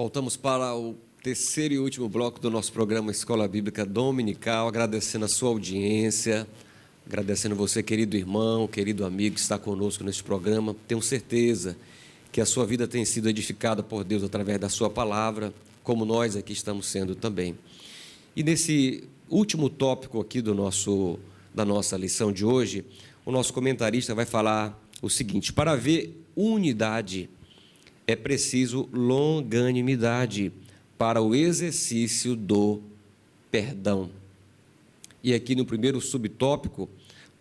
Voltamos para o terceiro e último bloco do nosso programa Escola Bíblica Dominical, agradecendo a sua audiência, agradecendo você, querido irmão, querido amigo que está conosco neste programa. Tenho certeza que a sua vida tem sido edificada por Deus através da sua palavra, como nós aqui estamos sendo também. E nesse último tópico aqui da nossa lição de hoje, o nosso comentarista vai falar o seguinte: para haver unidade, é preciso longanimidade para o exercício do perdão. E aqui no primeiro subtópico,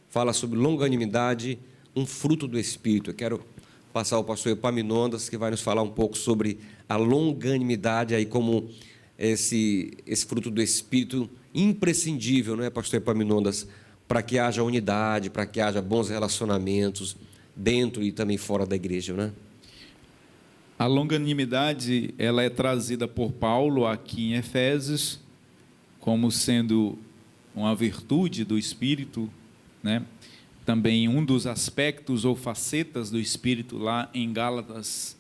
fala sobre longanimidade, um fruto do Espírito. Eu quero passar ao pastor Epaminondas, que vai nos falar um pouco sobre a longanimidade, aí como esse fruto do Espírito imprescindível, não é, pastor Epaminondas, para que haja unidade, para que haja bons relacionamentos dentro e também fora da igreja, né? A longanimidade, ela é trazida por Paulo aqui em Efésios como sendo uma virtude do Espírito, né? Também um dos aspectos ou facetas do Espírito lá em Gálatas,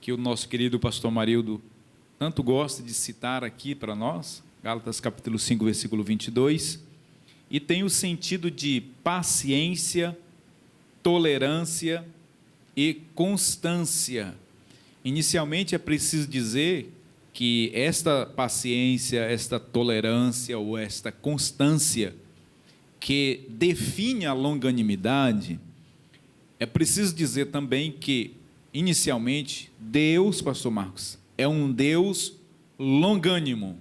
que o nosso querido pastor Marildo tanto gosta de citar aqui para nós, Gálatas capítulo 5, versículo 22, e tem o sentido de paciência, tolerância e constância. Inicialmente é preciso dizer que esta paciência, esta tolerância ou esta constância que define a longanimidade, é preciso dizer também que, inicialmente, Deus, pastor Marcos, é um Deus longânimo.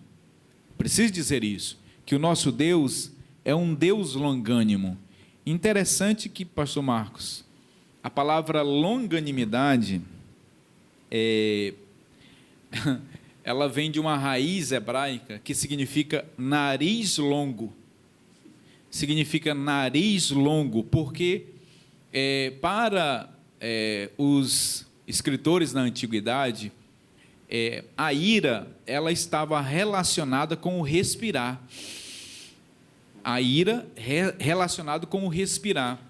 Preciso dizer isso, que o nosso Deus é um Deus longânimo. Interessante que, pastor Marcos, a palavra longanimidade, ela vem de uma raiz hebraica que significa nariz longo. Significa nariz longo, porque para os escritores na antiguidade, a ira, ela estava relacionada com o respirar. A ira relacionada com o respirar.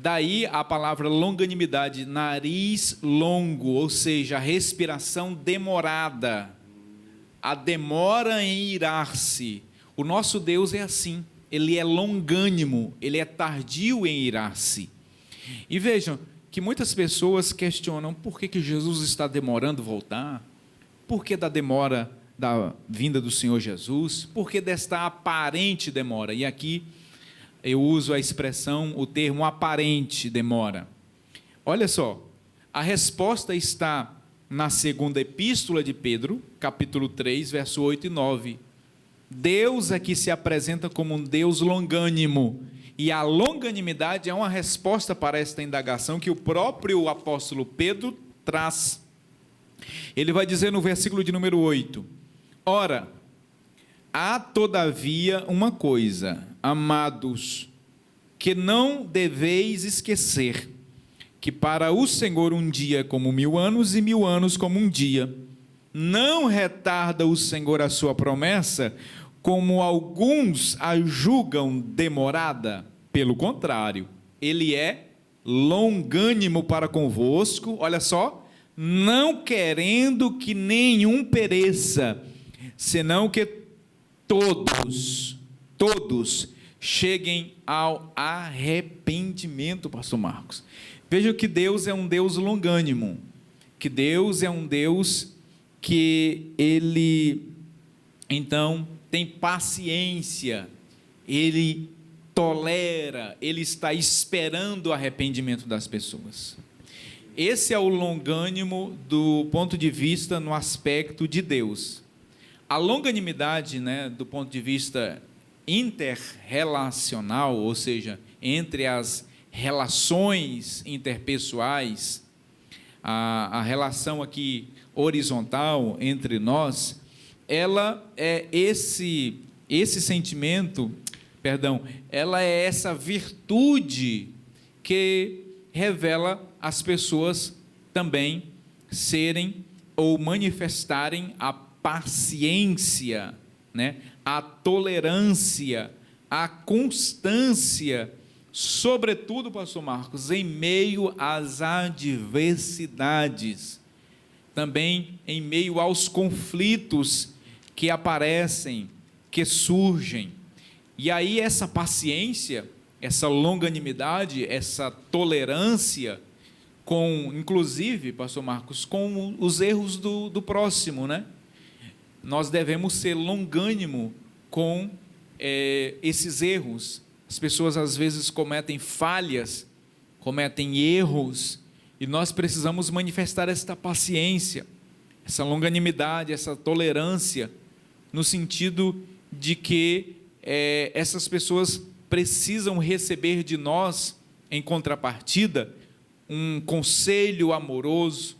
Daí a palavra longanimidade, nariz longo, ou seja, a respiração demorada, a demora em irar-se. O nosso Deus é assim, ele é longânimo, ele é tardio em irar-se. E vejam que muitas pessoas questionam por que Jesus está demorando voltar, por que da demora da vinda do Senhor Jesus, por que desta aparente demora. E aqui eu uso a expressão, o termo aparente demora. Olha só, a resposta está na segunda epístola de Pedro, capítulo 3, verso 8 e 9. Deus aqui se apresenta como um Deus longânimo, e a longanimidade é uma resposta para esta indagação que o próprio apóstolo Pedro traz. Ele vai dizer no versículo de número 8, ora, há todavia uma coisa, amados, que não deveis esquecer, que para o Senhor um dia é como 1000 anos e 1000 anos como um dia. Não retarda o Senhor a sua promessa, como alguns a julgam demorada. Pelo contrário, ele é longânimo para convosco, olha só, não querendo que nenhum pereça, senão que todos cheguem ao arrependimento, pastor Marcos. Veja que Deus é um Deus longânimo, que Deus é um Deus que ele, então, tem paciência, ele tolera, ele está esperando o arrependimento das pessoas. Esse é o longânimo do ponto de vista no aspecto de Deus. A longanimidade, né, do ponto de vista interrelacional, ou seja, entre as relações interpessoais, a relação aqui horizontal entre nós, ela é esse sentimento, ela é essa virtude que revela as pessoas também serem ou manifestarem a paciência, né? A tolerância, a constância, sobretudo, pastor Marcos, em meio às adversidades. também em meio aos conflitos que aparecem, que surgem. E aí essa paciência, essa longanimidade, essa tolerância com, inclusive, pastor Marcos, com os erros do próximo, né? Nós devemos ser longânimo com esses erros. As pessoas às vezes cometem falhas, cometem erros, e nós precisamos manifestar esta paciência, essa longanimidade, essa tolerância, no sentido de que essas pessoas precisam receber de nós, em contrapartida, um conselho amoroso,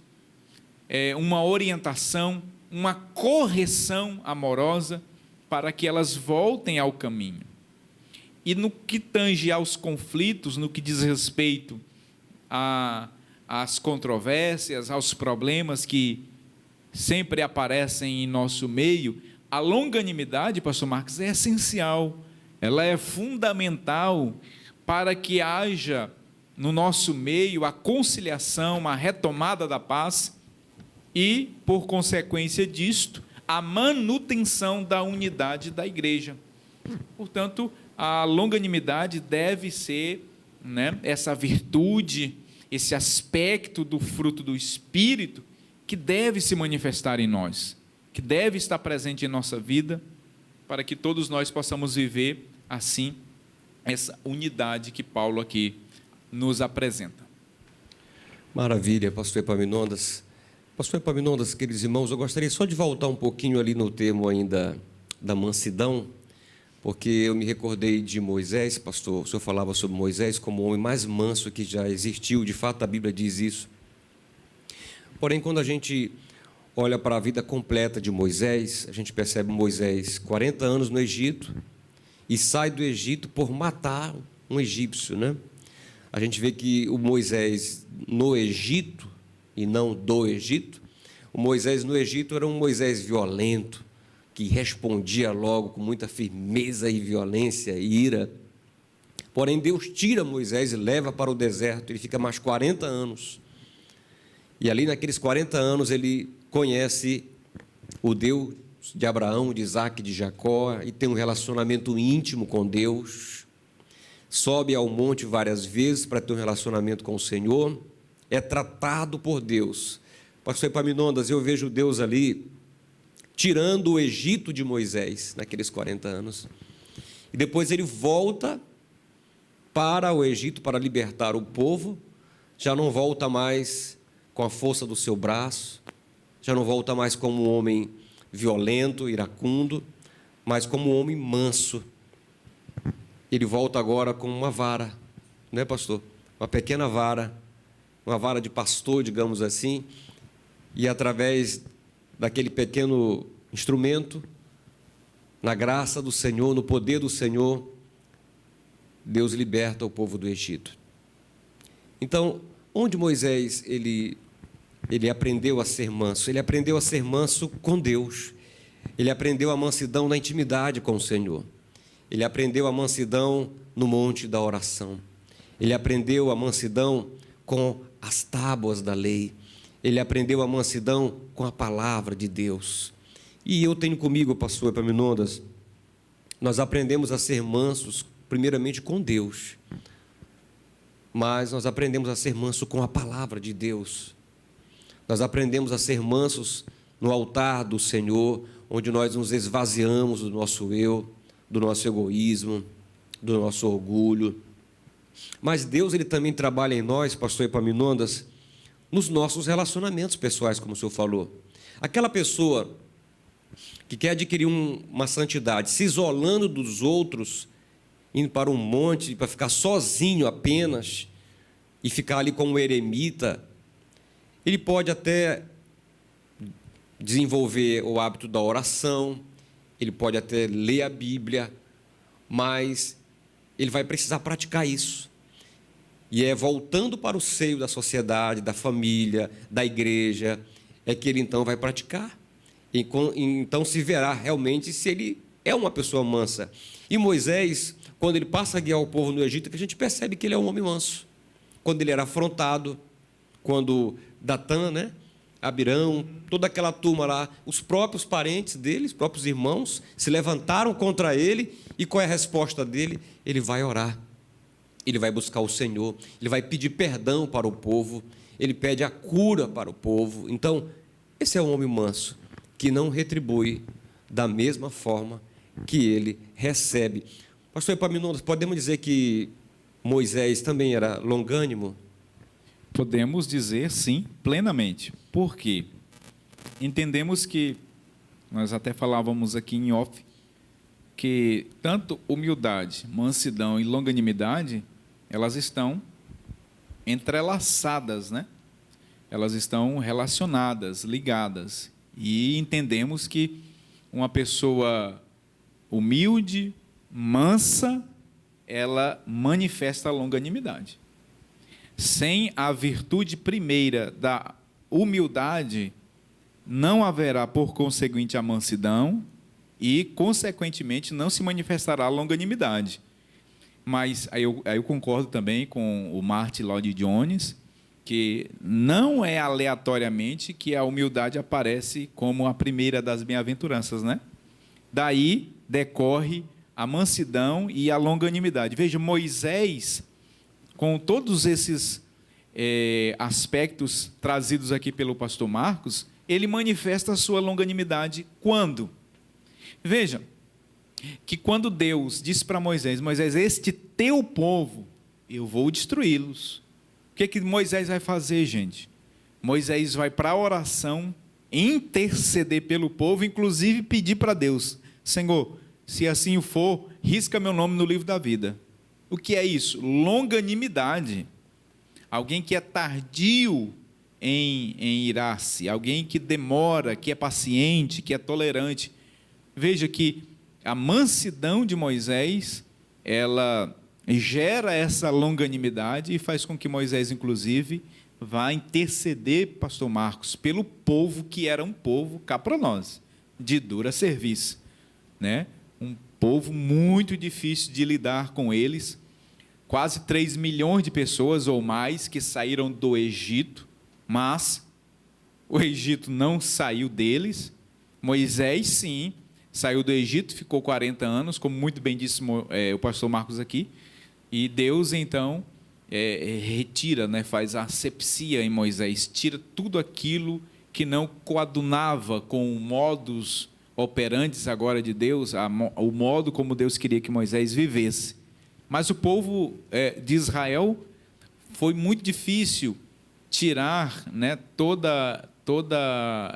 uma orientação, uma correção amorosa, para que elas voltem ao caminho. E no que tange aos conflitos, no que diz respeito às controvérsias, aos problemas que sempre aparecem em nosso meio, a longanimidade, pastor Marcos, é essencial, ela é fundamental para que haja no nosso meio a conciliação, a retomada da paz e, por consequência disto, a manutenção da unidade da igreja. Portanto, a longanimidade deve ser, né, essa virtude, esse aspecto do fruto do Espírito que deve se manifestar em nós, que deve estar presente em nossa vida, para que todos nós possamos viver assim essa unidade que Paulo aqui nos apresenta. Maravilha, pastor Epaminondas. Pastor Epaminondas, queridos irmãos, eu gostaria só de voltar um pouquinho ali no termo ainda da mansidão, porque eu me recordei de Moisés, pastor, o senhor falava sobre Moisés como o homem mais manso que já existiu, de fato a Bíblia diz isso. Porém, quando a gente olha para a vida completa de Moisés, a gente percebe Moisés 40 anos no Egito e sai do Egito por matar um egípcio, né? A gente vê que o Moisés no Egito, e não do Egito, o Moisés no Egito era um Moisés violento, que respondia logo com muita firmeza e violência e ira. Porém, Deus tira Moisés e leva para o deserto, ele fica mais 40 anos. E ali naqueles 40 anos ele conhece o Deus de Abraão, de Isaac, de Jacó, e tem um relacionamento íntimo com Deus, sobe ao monte várias vezes para ter um relacionamento com o Senhor, é tratado por Deus. Pastor Epaminondas, eu vejo Deus ali tirando o Egito de Moisés naqueles 40 anos, e depois ele volta para o Egito para libertar o povo, já não volta mais com a força do seu braço, já não volta mais como um homem violento, iracundo, mas como um homem manso. Ele volta agora com uma vara, não é, pastor? Uma pequena vara, uma vara de pastor, digamos assim, e através daquele pequeno instrumento, na graça do Senhor, no poder do Senhor, Deus liberta o povo do Egito. Então, onde Moisés ele aprendeu a ser manso? Ele aprendeu a ser manso com Deus. Ele aprendeu a mansidão na intimidade com o Senhor. Ele aprendeu a mansidão no monte da oração. Ele aprendeu a mansidão com as tábuas da lei. Ele aprendeu a mansidão com a palavra de Deus. E eu tenho comigo, pastor Epaminondas, nós aprendemos a ser mansos, primeiramente com Deus, mas nós aprendemos a ser mansos com a palavra de Deus. Nós aprendemos a ser mansos no altar do Senhor, onde nós nos esvaziamos do nosso eu, do nosso egoísmo, do nosso orgulho. Mas Deus ele também trabalha em nós, pastor Epaminondas, nos nossos relacionamentos pessoais, como o senhor falou. Aquela pessoa que quer adquirir uma santidade, se isolando dos outros, indo para um monte, para ficar sozinho apenas, e ficar ali como um eremita, ele pode até desenvolver o hábito da oração, ele pode até ler a Bíblia, mas ele vai precisar praticar isso. E é voltando para o seio da sociedade, da família, da igreja, é que ele então vai praticar. Então se verá realmente se ele é uma pessoa mansa. E Moisés, quando ele passa a guiar o povo no Egito, que a gente percebe que ele é um homem manso. Quando ele era afrontado, quando Datã, né, Abirão, toda aquela turma lá, os próprios parentes dele, os próprios irmãos, se levantaram contra ele, e qual é a resposta dele? Ele vai orar, ele vai buscar o Senhor, ele vai pedir perdão para o povo, ele pede a cura para o povo. Então, esse é um homem manso, que não retribui da mesma forma que ele recebe. Pastor Epaminondas, podemos dizer que Moisés também era longânimo? Podemos dizer sim, plenamente. Por quê? Entendemos que, nós até falávamos aqui em off, que tanto humildade, mansidão e longanimidade, elas estão entrelaçadas, né? Elas estão relacionadas, ligadas. E entendemos que uma pessoa humilde, mansa, ela manifesta a longanimidade. Sem a virtude primeira da humildade, não haverá, por conseguinte, a mansidão e, consequentemente, não se manifestará a longanimidade. Mas aí eu concordo também com o Martin Lloyd Jones, que não é aleatoriamente que a humildade aparece como a primeira das bem-aventuranças, né? Daí decorre a mansidão e a longanimidade. Veja, Moisés, com todos esses aspectos trazidos aqui pelo pastor Marcos, ele manifesta a sua longanimidade quando? Veja, que quando Deus disse para Moisés: Moisés, este teu povo, eu vou destruí-los. O que Moisés vai fazer, gente? Moisés vai para a oração, interceder pelo povo, inclusive pedir para Deus: Senhor, se assim for, risca meu nome no livro da vida. O que é isso? Longanimidade. Alguém que é tardio em irar-se, alguém que demora, que é paciente, que é tolerante. Veja que a mansidão de Moisés, ela gera essa longanimidade e faz com que Moisés, inclusive, vá interceder, pastor Marcos, pelo povo que era um povo, cá para nós, de dura serviço, né? Um povo muito difícil de lidar com eles, quase 3 milhões de pessoas ou mais que saíram do Egito, mas o Egito não saiu deles. Moisés, sim, saiu do Egito, ficou 40 anos, como muito bem disse o pastor Marcos aqui, e Deus, então, retira, né, faz a asepsia em Moisés, tira tudo aquilo que não coadunava com o modus operantes agora de Deus, o modo como Deus queria que Moisés vivesse. Mas o povo de Israel foi muito difícil tirar, né, toda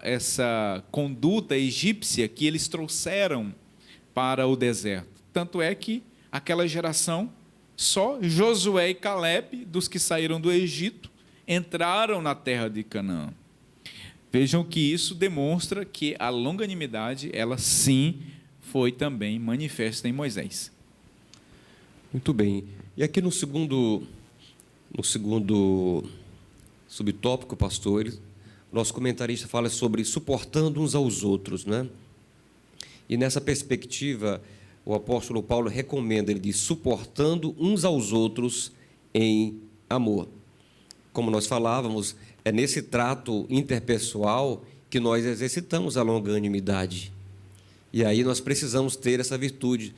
essa conduta egípcia que eles trouxeram para o deserto. Tanto é que aquela geração, só Josué e Caleb, dos que saíram do Egito, entraram na terra de Canaã. Vejam que isso demonstra que a longanimidade, ela sim, foi também manifesta em Moisés. Muito bem. E aqui no segundo subtópico, pastor, nosso comentarista fala sobre suportando uns aos outros, né? E nessa perspectiva, o apóstolo Paulo recomenda, ele diz, suportando uns aos outros em amor. Como nós falávamos, é nesse trato interpessoal que nós exercitamos a longanimidade. E aí nós precisamos ter essa virtude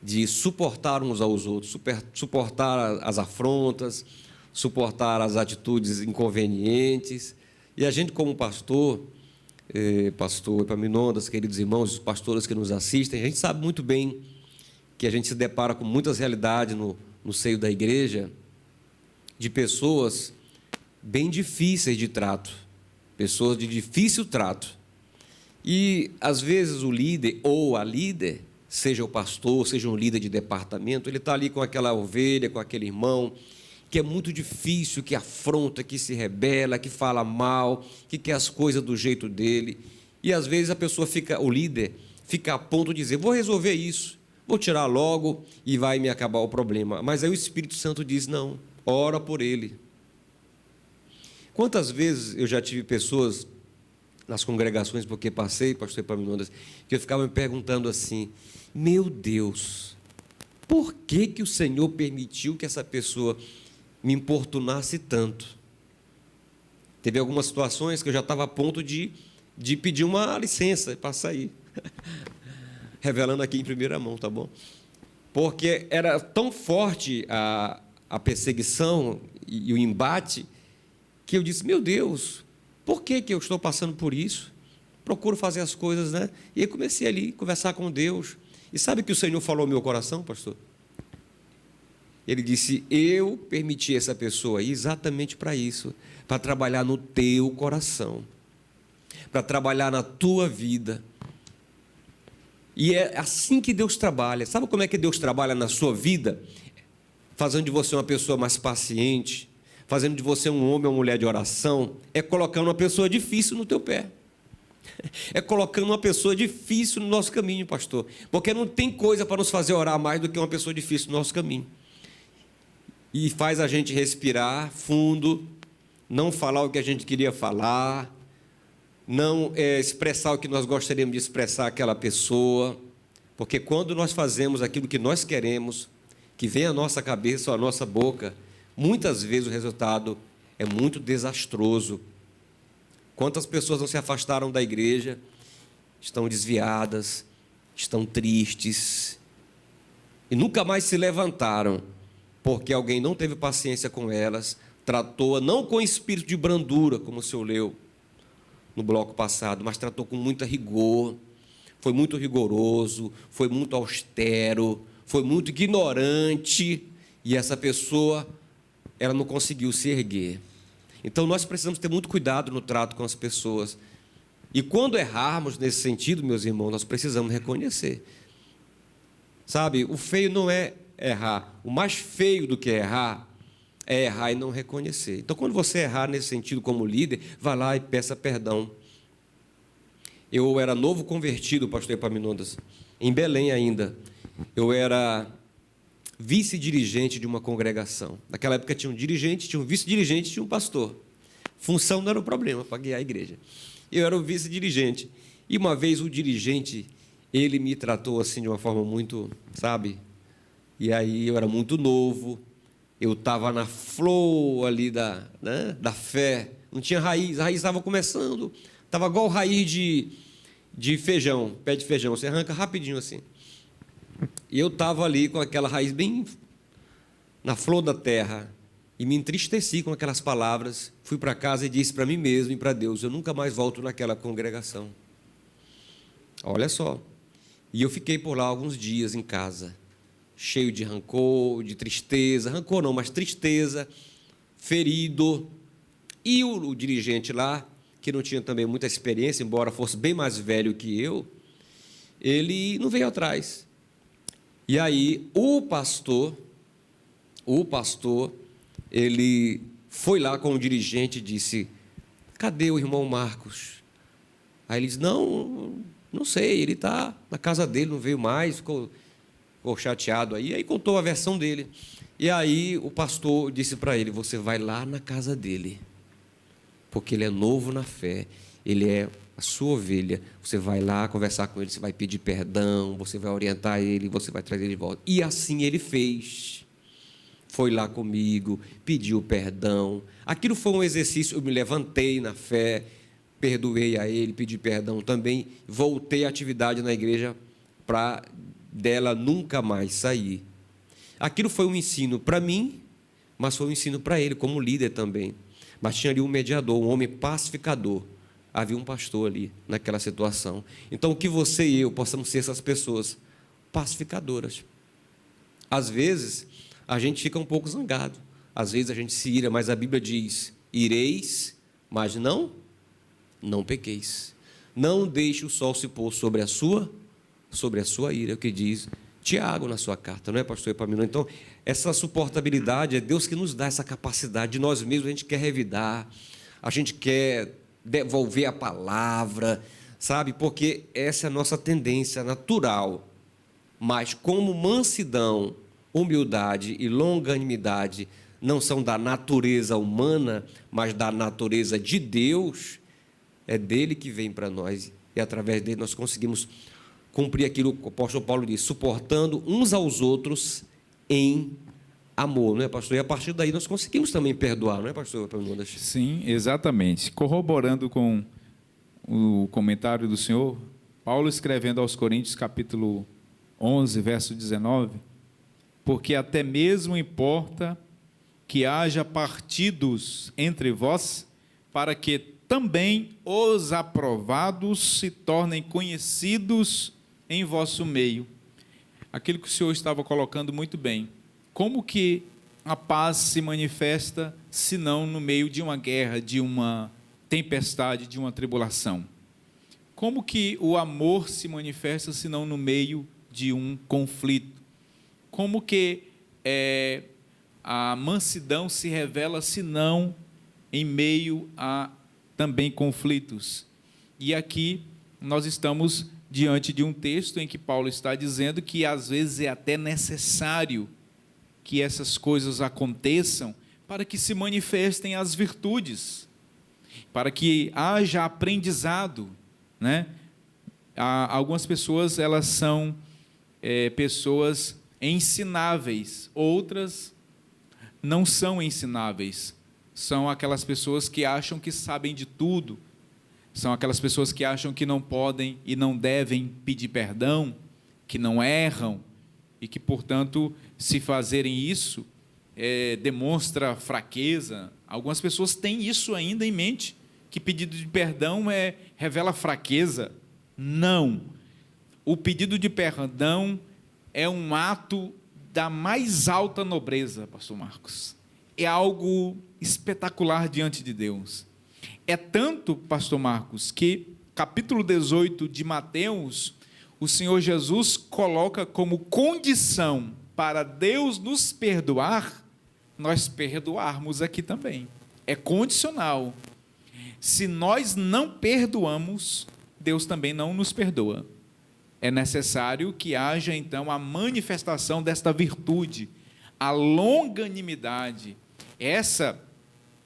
de suportar uns aos outros, suportar as afrontas, suportar as atitudes inconvenientes. E a gente, como pastor Epaminondas, queridos irmãos, os pastores que nos assistem, a gente sabe muito bem que a gente se depara com muitas realidades no seio da igreja, de pessoas bem difíceis de trato, pessoas de difícil trato. E, às vezes, o líder ou a líder, seja o pastor, seja um líder de departamento, ele está ali com aquela ovelha, com aquele irmão, que é muito difícil, que afronta, que se rebela, que fala mal, que quer as coisas do jeito dele. E, às vezes, a pessoa o líder fica a ponto de dizer, vou resolver isso, vou tirar logo e vai me acabar o problema. Mas aí o Espírito Santo diz, não, ora por ele. Quantas vezes eu já tive pessoas nas congregações, porque passei, pastor Epaminondas, que eu ficava me perguntando assim, meu Deus, por que o Senhor permitiu que essa pessoa me importunasse tanto? Teve algumas situações que eu já estava a ponto de pedir uma licença para sair. Revelando aqui em primeira mão, tá bom? Porque era tão forte a perseguição e o embate, que eu disse, meu Deus, por que eu estou passando por isso? Procuro fazer as coisas, né? E aí comecei ali a conversar com Deus. E sabe o que o Senhor falou ao meu coração, pastor? Ele disse, eu permiti essa pessoa aí exatamente para isso, para trabalhar no teu coração, para trabalhar na tua vida. E é assim que Deus trabalha. Sabe como é que Deus trabalha na sua vida? Fazendo de você uma pessoa mais paciente, fazendo de você um homem ou uma mulher de oração, é colocando uma pessoa difícil no teu pé. É colocando uma pessoa difícil no nosso caminho, pastor. Porque não tem coisa para nos fazer orar mais do que uma pessoa difícil no nosso caminho. E faz a gente respirar fundo, não falar o que a gente queria falar, não expressar o que nós gostaríamos de expressar àquela pessoa. Porque quando nós fazemos aquilo que nós queremos, que vem à nossa cabeça ou à nossa boca, muitas vezes o resultado é muito desastroso. Quantas pessoas não se afastaram da igreja, estão desviadas, estão tristes, e nunca mais se levantaram, porque alguém não teve paciência com elas, tratou-a não com espírito de brandura, como o senhor leu no bloco passado, mas tratou com muito rigor, foi muito rigoroso, foi muito austero, foi muito ignorante, e essa pessoa, ela não conseguiu se erguer. Então, nós precisamos ter muito cuidado no trato com as pessoas. E quando errarmos nesse sentido, meus irmãos, nós precisamos reconhecer. Sabe, o feio não é errar. O mais feio do que errar é errar e não reconhecer. Então, quando você errar nesse sentido como líder, vá lá e peça perdão. Eu era novo convertido, pastor Epaminondas, em Belém ainda. Eu era vice-dirigente de uma congregação. Naquela época tinha um dirigente, tinha um vice-dirigente, tinha um pastor. Função não era o problema para guiar a igreja. Eu era o vice-dirigente. E uma vez o dirigente, ele me tratou assim de uma forma muito, sabe? E aí eu era muito novo, eu estava na flor ali da fé, não tinha raiz, a raiz estava começando, estava igual raiz de feijão, pé de feijão, você arranca rapidinho assim. E eu estava ali com aquela raiz bem na flor da terra e me entristeci com aquelas palavras. Fui para casa e disse para mim mesmo e para Deus, eu nunca mais volto naquela congregação. Olha só. E eu fiquei por lá alguns dias em casa, cheio de rancor, de tristeza, rancor não, mas tristeza, ferido. E o dirigente lá, que não tinha também muita experiência, embora fosse bem mais velho que eu, ele não veio atrás. E aí o pastor, ele foi lá com o dirigente e disse, cadê o irmão Marcos? Aí ele disse, não sei, ele está na casa dele, não veio mais, ficou chateado aí contou a versão dele. E aí o pastor disse para ele, você vai lá na casa dele, porque ele é novo na fé, ele é a sua ovelha, você vai lá conversar com ele, você vai pedir perdão, você vai orientar ele, você vai trazer ele de volta. E assim ele fez. Foi lá comigo, pediu perdão. Aquilo foi um exercício, eu me levantei na fé, perdoei a ele, pedi perdão também, voltei à atividade na igreja para dela nunca mais sair. Aquilo foi um ensino para mim, mas foi um ensino para ele, como líder também. Mas tinha ali um mediador, um homem pacificador. Havia um pastor ali, naquela situação. Então, que você e eu possamos ser essas pessoas pacificadoras. Às vezes, a gente fica um pouco zangado. Às vezes, a gente se ira, mas a Bíblia diz, ireis, mas não pequeis. Não deixe o sol se pôr sobre a sua ira, é o que diz Tiago na sua carta, não é, pastor Epaminondas? Então, essa suportabilidade, é Deus que nos dá essa capacidade, de nós mesmos a gente quer revidar, a gente quer devolver a palavra, sabe? Porque essa é a nossa tendência natural. Mas como mansidão, humildade e longanimidade não são da natureza humana, mas da natureza de Deus, é dele que vem para nós, e através dele nós conseguimos cumprir aquilo que o apóstolo Paulo diz, suportando uns aos outros em amor, não é, pastor? E a partir daí nós conseguimos também perdoar, não é, pastor? Sim, exatamente. Corroborando com o comentário do senhor, Paulo escrevendo aos Coríntios, capítulo 11, verso 19, porque até mesmo importa que haja partidos entre vós, para que também os aprovados se tornem conhecidos em vosso meio. Aquilo que o senhor estava colocando muito bem. Como que a paz se manifesta, se não no meio de uma guerra, de uma tempestade, de uma tribulação? Como que o amor se manifesta, se não no meio de um conflito? Como que a mansidão se revela, se não em meio a também conflitos? E aqui nós estamos diante de um texto em que Paulo está dizendo que às vezes é até necessário que essas coisas aconteçam para que se manifestem as virtudes, para que haja aprendizado, né? Algumas pessoas, elas são pessoas ensináveis, outras não são ensináveis, são aquelas pessoas que acham que sabem de tudo, são aquelas pessoas que acham que não podem e não devem pedir perdão, que não erram, e que, portanto, se fazerem isso, demonstra fraqueza. Algumas pessoas têm isso ainda em mente, que pedido de perdão revela fraqueza. Não. O pedido de perdão é um ato da mais alta nobreza, pastor Marcos. É algo espetacular diante de Deus. É tanto, pastor Marcos, que capítulo 18 de Mateus, o Senhor Jesus coloca como condição para Deus nos perdoar, nós perdoarmos aqui também. É condicional. Se nós não perdoamos, Deus também não nos perdoa. É necessário que haja, então, a manifestação desta virtude, a longanimidade. Essa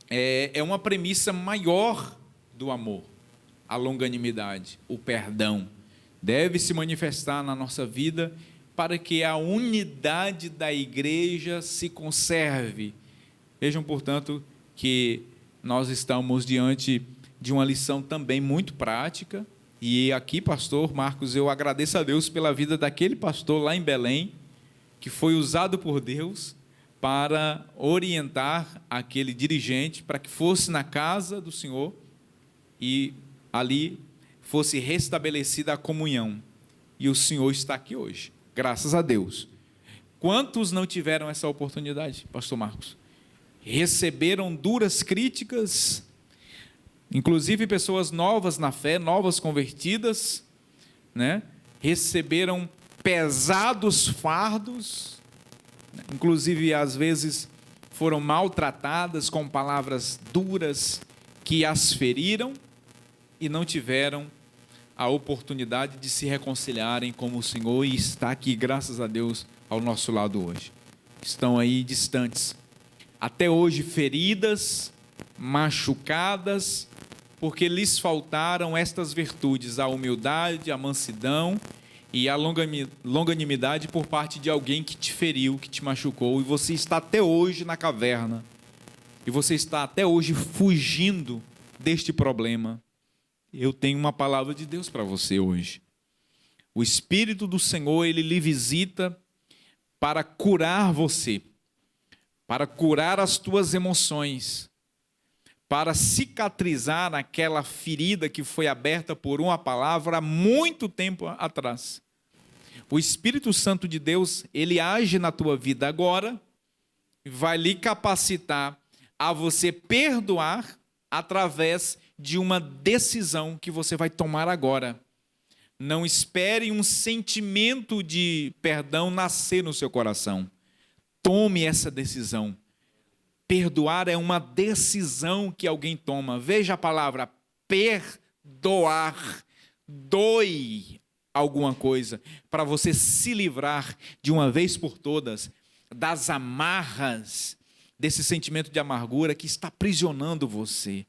é uma premissa maior do amor, a longanimidade, o perdão. Deve se manifestar na nossa vida para que a unidade da igreja se conserve. Vejam, portanto, que nós estamos diante de uma lição também muito prática. E aqui, pastor Marcos, eu agradeço a Deus pela vida daquele pastor lá em Belém, que foi usado por Deus para orientar aquele dirigente para que fosse na casa do Senhor e ali fosse restabelecida a comunhão. E o Senhor está aqui hoje, graças a Deus. Quantos não tiveram essa oportunidade, pastor Marcos? Receberam duras críticas, inclusive pessoas novas na fé, novas convertidas, né? Receberam pesados fardos, inclusive às vezes foram maltratadas com palavras duras que as feriram e não tiveram a oportunidade de se reconciliarem com o Senhor, e está aqui, graças a Deus, ao nosso lado hoje. Estão aí distantes, até hoje feridas, machucadas, porque lhes faltaram estas virtudes, a humildade, a mansidão e a longanimidade por parte de alguém que te feriu, que te machucou, e você está até hoje na caverna, e você está até hoje fugindo deste problema. Eu tenho uma palavra de Deus para você hoje. O Espírito do Senhor, ele lhe visita para curar você, para curar as tuas emoções, para cicatrizar aquela ferida que foi aberta por uma palavra há muito tempo atrás. O Espírito Santo de Deus, ele age na tua vida agora, vai lhe capacitar a você perdoar através de uma decisão que você vai tomar agora. Não espere um sentimento de perdão nascer no seu coração. Tome essa decisão. Perdoar é uma decisão que alguém toma. Veja a palavra perdoar. Doe alguma coisa para você se livrar de uma vez por todas das amarras desse sentimento de amargura que está aprisionando você.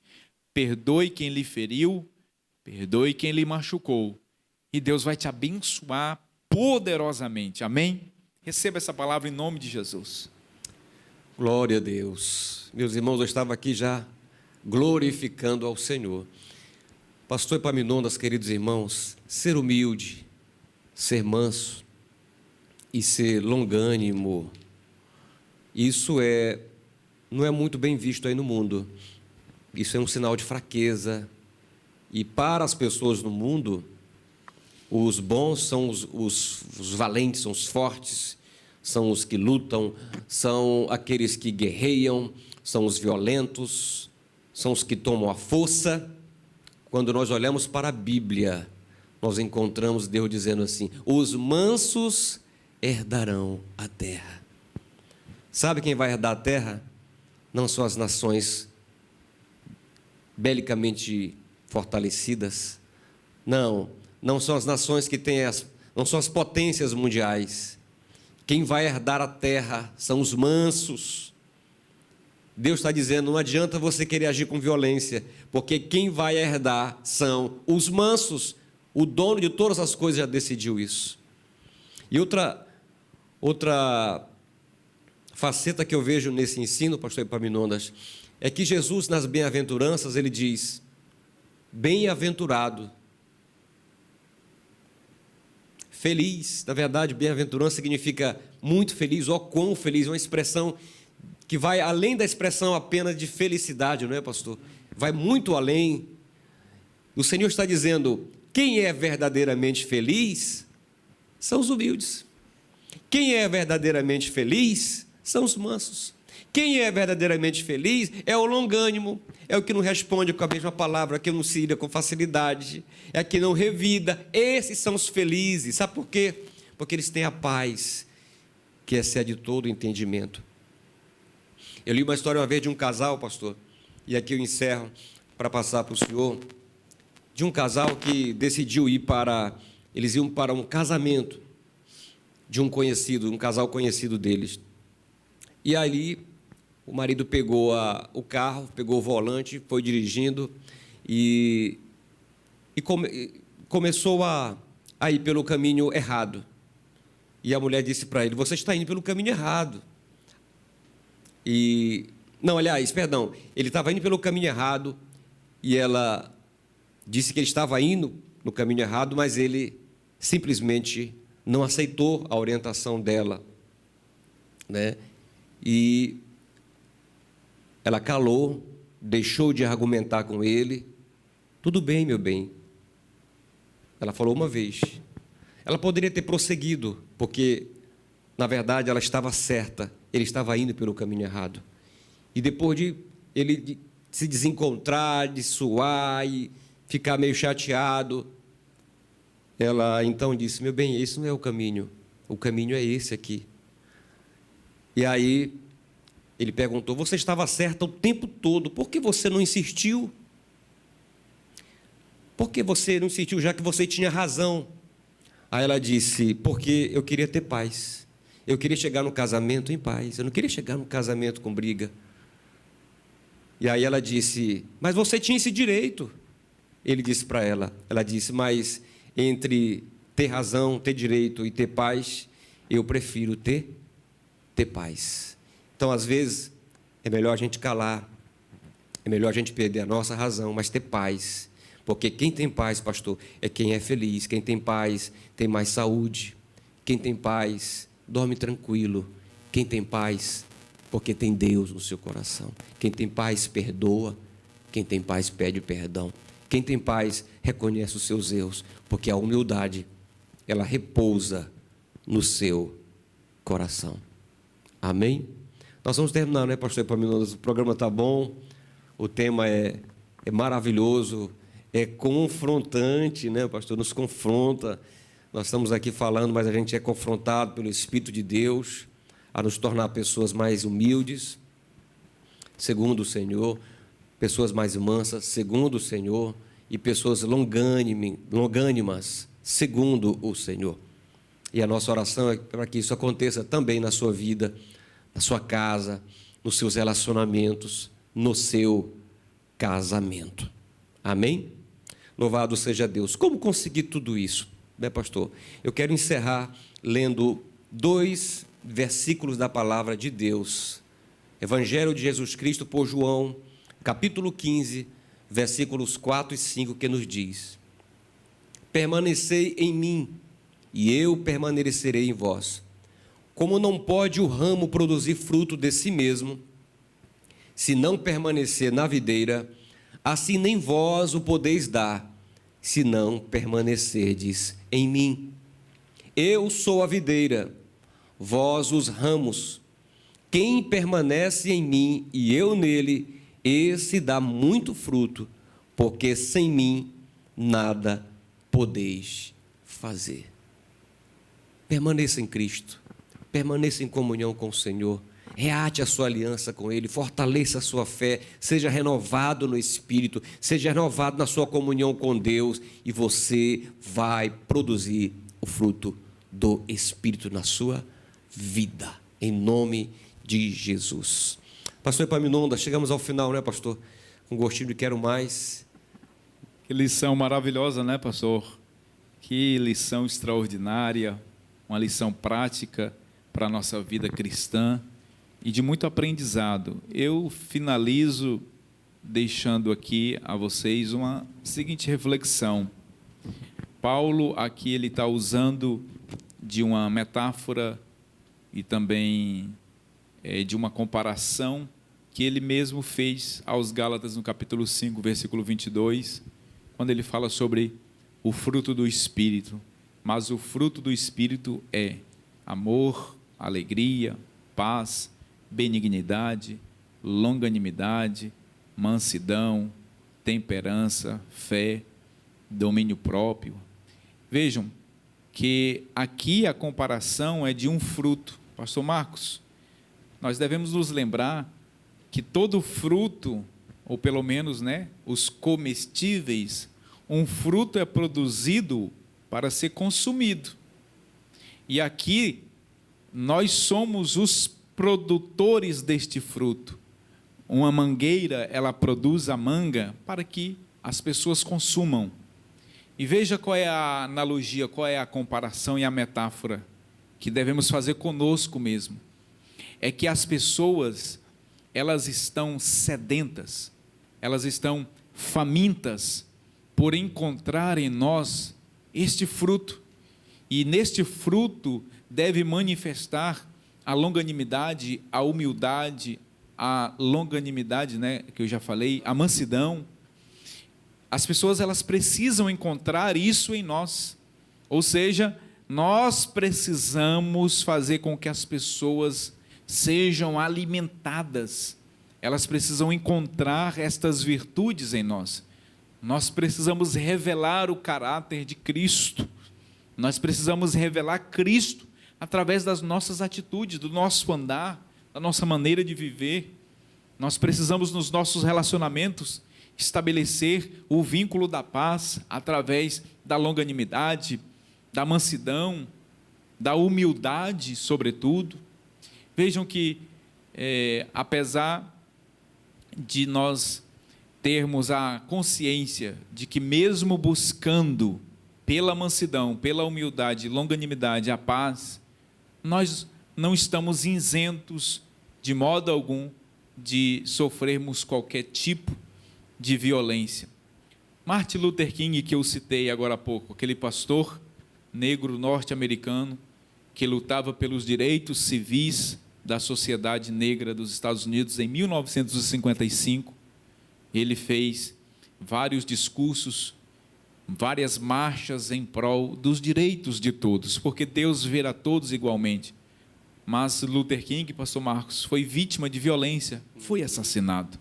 Perdoe quem lhe feriu, perdoe quem lhe machucou, e Deus vai te abençoar poderosamente. Amém? Receba essa palavra em nome de Jesus. Glória a Deus. Meus irmãos, eu estava aqui já glorificando ao Senhor. Pastor Epaminondas, queridos irmãos, ser humilde, ser manso e ser longânimo, isso não é muito bem visto aí no mundo. Isso é um sinal de fraqueza. E para as pessoas no mundo, os bons são os valentes, são os fortes, são os que lutam, são aqueles que guerreiam, são os violentos, são os que tomam a força. Quando nós olhamos para a Bíblia, nós encontramos Deus dizendo assim: os mansos herdarão a terra. Sabe quem vai herdar a terra? Não são as nações belicamente fortalecidas, não são as nações que têm não são as potências mundiais. Quem vai herdar a terra são os mansos. Deus está dizendo: não adianta você querer agir com violência, porque quem vai herdar são os mansos. O dono de todas as coisas já decidiu isso. E outra faceta que eu vejo nesse ensino, pastor Epaminondas, é que Jesus, nas bem-aventuranças, ele diz: bem-aventurado, feliz. Na verdade, bem-aventurança significa muito feliz, ó quão feliz, uma expressão que vai além da expressão apenas de felicidade, não é, pastor? Vai muito além. O Senhor está dizendo: quem é verdadeiramente feliz são os humildes. Quem é verdadeiramente feliz são os mansos. Quem é verdadeiramente feliz é o longânimo, é o que não responde com a mesma palavra, que não se ira com facilidade, é o que não revida. Esses são os felizes. Sabe por quê? Porque eles têm a paz que excede todo o entendimento. Eu li uma história uma vez de um casal, pastor, e aqui eu encerro para passar para o senhor, de um casal que decidiu eles iam para um casamento de um casal conhecido deles. E ali o marido pegou o carro, pegou o volante, foi dirigindo e começou a ir pelo caminho errado. E a mulher disse para ele: você está indo pelo caminho errado. Ele estava indo pelo caminho errado e ela disse que ele estava indo no caminho errado, mas ele simplesmente não aceitou a orientação dela, né? E ela calou, deixou de argumentar com ele. Tudo bem, meu bem. Ela falou uma vez. Ela poderia ter prosseguido, porque, na verdade, ela estava certa. Ele estava indo pelo caminho errado. E depois de ele se desencontrar, de suar e ficar meio chateado, ela então disse: meu bem, esse não é o caminho é esse aqui. E aí ele perguntou: você estava certa o tempo todo, por que você não insistiu? Por que você não insistiu, já que você tinha razão? Aí ela disse: porque eu queria ter paz, eu queria chegar no casamento em paz, eu não queria chegar no casamento com briga. E aí ela disse: mas você tinha esse direito. Ele disse para ela, mas entre ter razão, ter direito e ter paz, eu prefiro ter paz. Então, às vezes, é melhor a gente calar, é melhor a gente perder a nossa razão, mas ter paz. Porque quem tem paz, pastor, é quem é feliz. Quem tem paz tem mais saúde. Quem tem paz dorme tranquilo. Quem tem paz, porque tem Deus no seu coração. Quem tem paz perdoa. Quem tem paz pede perdão. Quem tem paz reconhece os seus erros, porque a humildade, ela repousa no seu coração. Amém? Nós vamos terminar, né, pastor Epaminondas? O programa está bom, o tema é maravilhoso, é confrontante, né, pastor? Nos confronta. Nós estamos aqui falando, mas a gente é confrontado pelo Espírito de Deus a nos tornar pessoas mais humildes, segundo o Senhor, pessoas mais mansas, segundo o Senhor, e pessoas longânimas, segundo o Senhor. E a nossa oração é para que isso aconteça também na sua vida, na sua casa, nos seus relacionamentos, no seu casamento. Amém? Louvado seja Deus. Como conseguir tudo isso, né, pastor? Eu quero encerrar lendo 2 versículos da palavra de Deus Evangelho de Jesus Cristo por João, capítulo 15, versículos 4 e 5, que nos diz: permanecei em mim, e eu permanecerei em vós. Como não pode o ramo produzir fruto de si mesmo, se não permanecer na videira, assim nem vós o podeis dar, se não permanecerdes em mim. Eu sou a videira, vós os ramos. Quem permanece em mim e eu nele, esse dá muito fruto, porque sem mim nada podeis fazer. Permaneça em Cristo, permaneça em comunhão com o Senhor, reate a sua aliança com Ele, fortaleça a sua fé, seja renovado no Espírito, seja renovado na sua comunhão com Deus, e você vai produzir o fruto do Espírito na sua vida, em nome de Jesus. Pastor Epaminondas, chegamos ao final, né, pastor? Com gostinho de quero mais. Que lição maravilhosa, né, pastor? Que lição extraordinária, uma lição prática para a nossa vida cristã e de muito aprendizado. Eu finalizo deixando aqui a vocês uma seguinte reflexão. Paulo aqui ele está usando de uma metáfora e também de uma comparação que ele mesmo fez aos Gálatas no capítulo 5, versículo 22, quando ele fala sobre o fruto do Espírito. Mas o fruto do Espírito é amor, alegria, paz, benignidade, longanimidade, mansidão, temperança, fé, domínio próprio. Vejam que aqui a comparação é de um fruto. Pastor Marcos, nós devemos nos lembrar que todo fruto, ou pelo menos, né, os comestíveis, um fruto é produzido para ser consumido. E aqui nós somos os produtores deste fruto. Uma mangueira, ela produz a manga para que as pessoas consumam. E veja qual é a analogia, qual é a comparação e a metáfora que devemos fazer conosco mesmo. É que as pessoas, elas estão sedentas, elas estão famintas por encontrar em nós este fruto. E neste fruto deve manifestar a longanimidade, a humildade, a longanimidade, né, que eu já falei, a mansidão. As pessoas, elas precisam encontrar isso em nós. Ou seja, nós precisamos fazer com que as pessoas sejam alimentadas. Elas precisam encontrar estas virtudes em nós. Nós precisamos revelar o caráter de Cristo. Nós precisamos revelar Cristo através das nossas atitudes, do nosso andar, da nossa maneira de viver. Nós precisamos, nos nossos relacionamentos, estabelecer o vínculo da paz através da longanimidade, da mansidão, da humildade, sobretudo. Vejam que, apesar de nós termos a consciência de que, mesmo buscando pela mansidão, pela humildade, longanimidade, a paz, nós não estamos isentos de modo algum de sofrermos qualquer tipo de violência. Martin Luther King, que eu citei agora há pouco, aquele pastor negro norte-americano que lutava pelos direitos civis da sociedade negra dos Estados Unidos em 1955, ele fez vários discursos, várias marchas em prol dos direitos de todos, porque Deus vê a todos igualmente. Mas Luther King, pastor Marcos, foi vítima de violência, foi assassinado.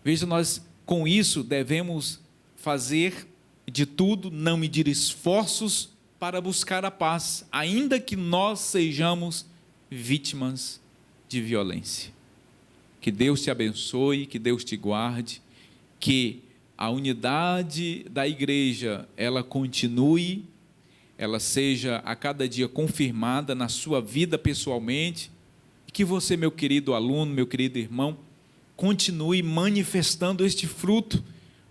Veja, nós com isso devemos fazer de tudo, não medir esforços para buscar a paz, ainda que nós sejamos vítimas de violência. Que Deus te abençoe, que Deus te guarde, que a unidade da igreja, ela continue, ela seja a cada dia confirmada na sua vida pessoalmente, e que você, meu querido aluno, meu querido irmão, continue manifestando este fruto.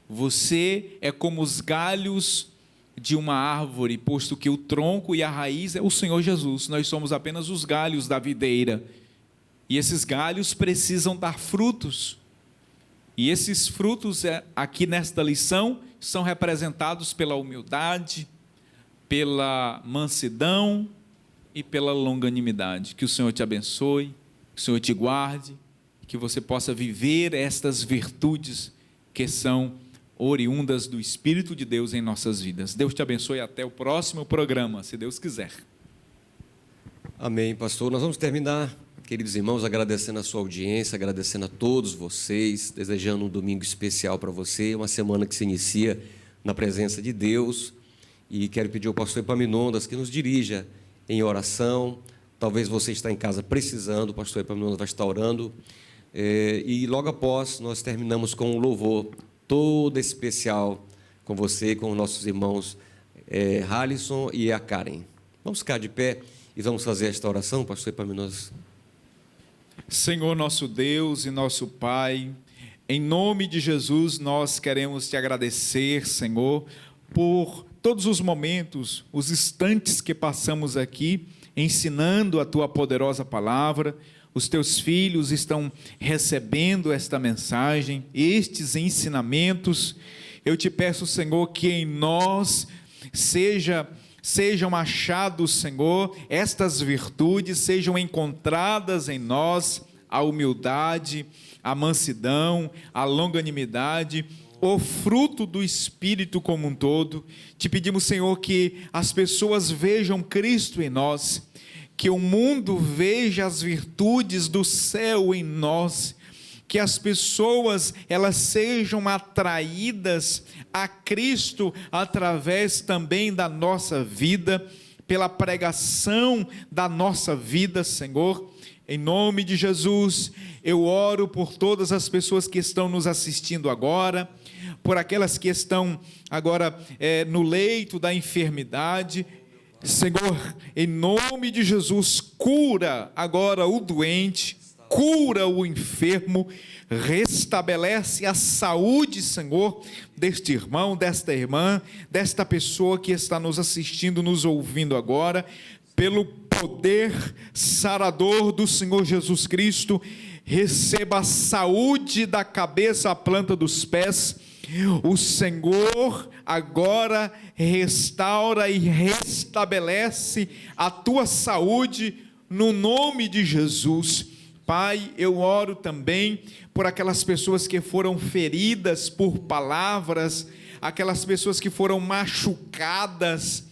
Você é como os galhos de uma árvore, posto que o tronco e a raiz é o Senhor Jesus. Nós somos apenas os galhos da videira. E esses galhos precisam dar frutos. E esses frutos, aqui nesta lição, são representados pela humildade, pela mansidão e pela longanimidade. Que o Senhor te abençoe, que o Senhor te guarde, que você possa viver estas virtudes que são oriundas do Espírito de Deus em nossas vidas. Deus te abençoe e até o próximo programa, se Deus quiser. Amém, pastor. Nós vamos terminar, queridos irmãos, agradecendo a sua audiência, agradecendo a todos vocês, desejando um domingo especial para você, uma semana que se inicia na presença de Deus. E quero pedir ao pastor Epaminondas que nos dirija em oração. Talvez você está em casa precisando, o pastor Epaminondas vai estar orando. E logo após, nós terminamos com um louvor todo especial com você, com os nossos irmãos Halisson e a Karen. Vamos ficar de pé e vamos fazer esta oração, pastor Epaminondas. Senhor nosso Deus e nosso Pai, em nome de Jesus nós queremos te agradecer, Senhor, por todos os momentos, os instantes que passamos aqui, ensinando a Tua poderosa palavra. Os Teus filhos estão recebendo esta mensagem, estes ensinamentos. Eu te peço, Senhor, que em nós sejam achados, Senhor, estas virtudes, sejam encontradas em nós a humildade, a mansidão, a longanimidade, o fruto do Espírito como um todo. Te pedimos, Senhor, que as pessoas vejam Cristo em nós, que o mundo veja as virtudes do céu em nós, que as pessoas elas sejam atraídas a Cristo através também da nossa vida, pela pregação da nossa vida, Senhor. Em nome de Jesus, eu oro por todas as pessoas que estão nos assistindo agora, por aquelas que estão agora no leito da enfermidade. Senhor, em nome de Jesus, cura agora o doente, cura o enfermo, restabelece a saúde, Senhor, deste irmão, desta irmã, desta pessoa que está nos assistindo, nos ouvindo agora, pelo poder sarador do Senhor Jesus Cristo. Receba a saúde da cabeça à planta dos pés. O Senhor agora restaura e restabelece a tua saúde no nome de Jesus. Pai, eu oro também por aquelas pessoas que foram feridas por palavras, aquelas pessoas que foram machucadas,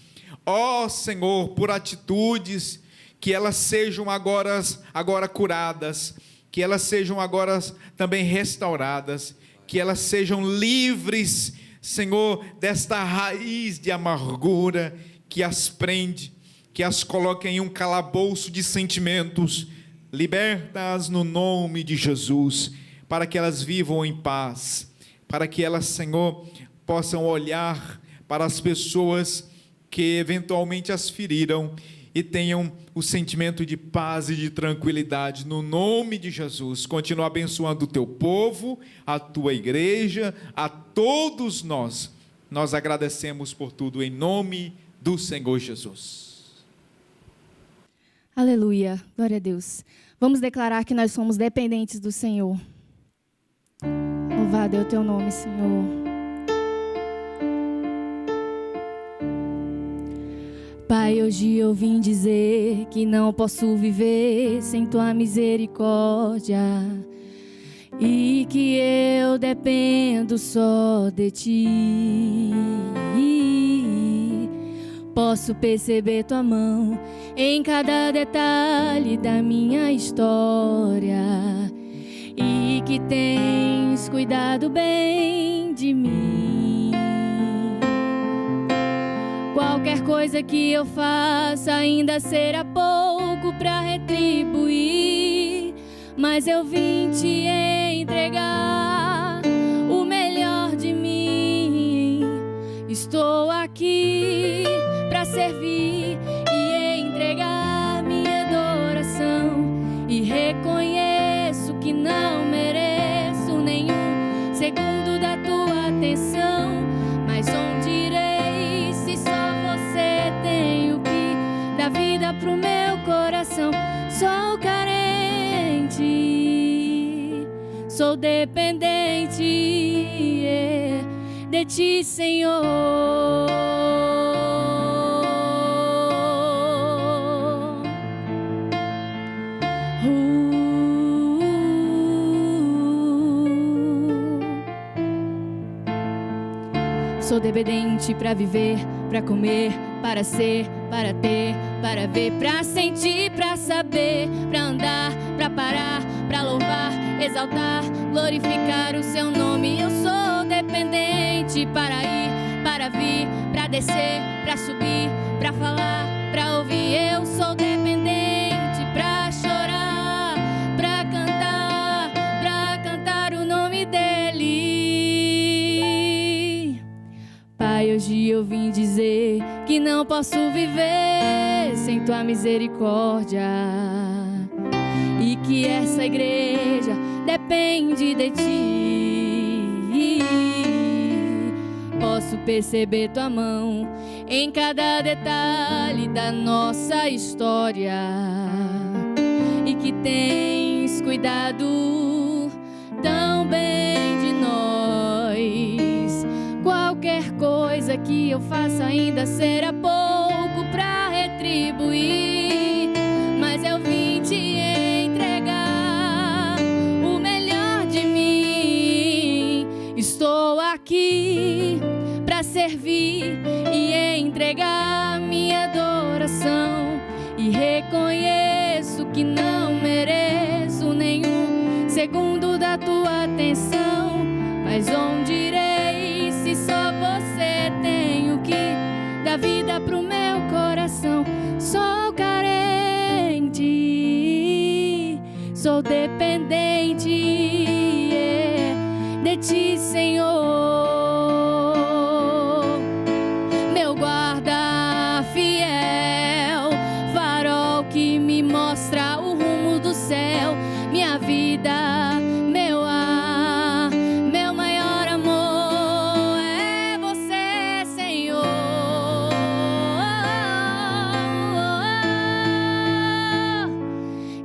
ó Senhor, por atitudes, que elas sejam agora curadas, que elas sejam agora também restauradas, que elas sejam livres, Senhor, desta raiz de amargura que as prende, que as coloca em um calabouço de sentimentos. Liberta-as no nome de Jesus, para que elas vivam em paz, para que elas, Senhor, possam olhar para as pessoas que eventualmente as feriram e tenham o sentimento de paz e de tranquilidade, no nome de Jesus. Continua abençoando o teu povo, a tua igreja, a todos nós. Nós agradecemos por tudo em nome do Senhor Jesus. Aleluia, glória a Deus. Vamos declarar que nós somos dependentes do Senhor. Louvado é o teu nome, Senhor. Pai, hoje eu vim dizer que não posso viver sem tua misericórdia e que eu dependo só de ti. Posso perceber tua mão em cada detalhe da minha história e que tens cuidado bem de mim. Qualquer coisa que eu faça ainda será pouco para retribuir, mas eu vim te entregar o melhor de mim. Estou aqui para servir e entregar minha adoração, e reconheço que não mereço nenhum segundo da tua atenção, mas onde irei se só você tem o que dá vida pro meu coração? Sou carente sou dependente de ti, Senhor. Sou dependente para viver, para comer, para ser, para ter, para ver, para sentir, para saber, para andar, para parar, para louvar, exaltar, glorificar o seu nome. Eu sou dependente para ir, para vir, para descer, para subir, para falar, para ouvir. Eu sou dependente para chorar, para cantar o nome dele. Pai, hoje eu vim dizer que não posso viver sem tua misericórdia, e que essa igreja depende de ti. Posso perceber tua mão em cada detalhe da nossa história, e que tens cuidado tão bem de nós. Qualquer coisa que eu faça ainda será pouco pra retribuir, mas eu vim te entregar o melhor de mim. Estou aqui pra servir e entregar minha adoração, e reconheço que não mereço nenhum segundo da tua atenção. Mas onde irei se só você tem o que dá vida pro meu coração? Sou carente, sou dependente de ti, Senhor. Meu guarda fiel, farol que me mostra o rumo do céu. Minha vida, meu ar, meu maior amor é você, Senhor.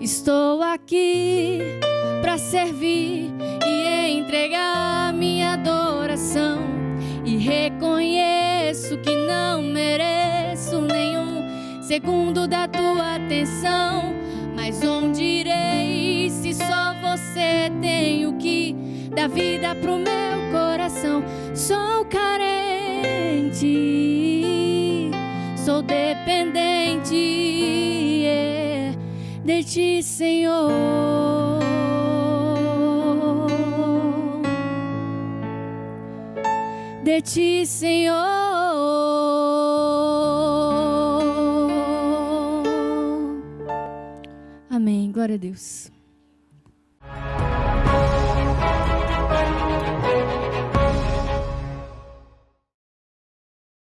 Estou aqui para servir e entregar minha adoração, e reconheço que não mereço nenhum segundo da tua atenção. Mas onde irei se só você tem o que dá vida pro meu coração? Sou carente, sou dependente de ti, Senhor. De ti, Senhor. Amém. Glória a Deus.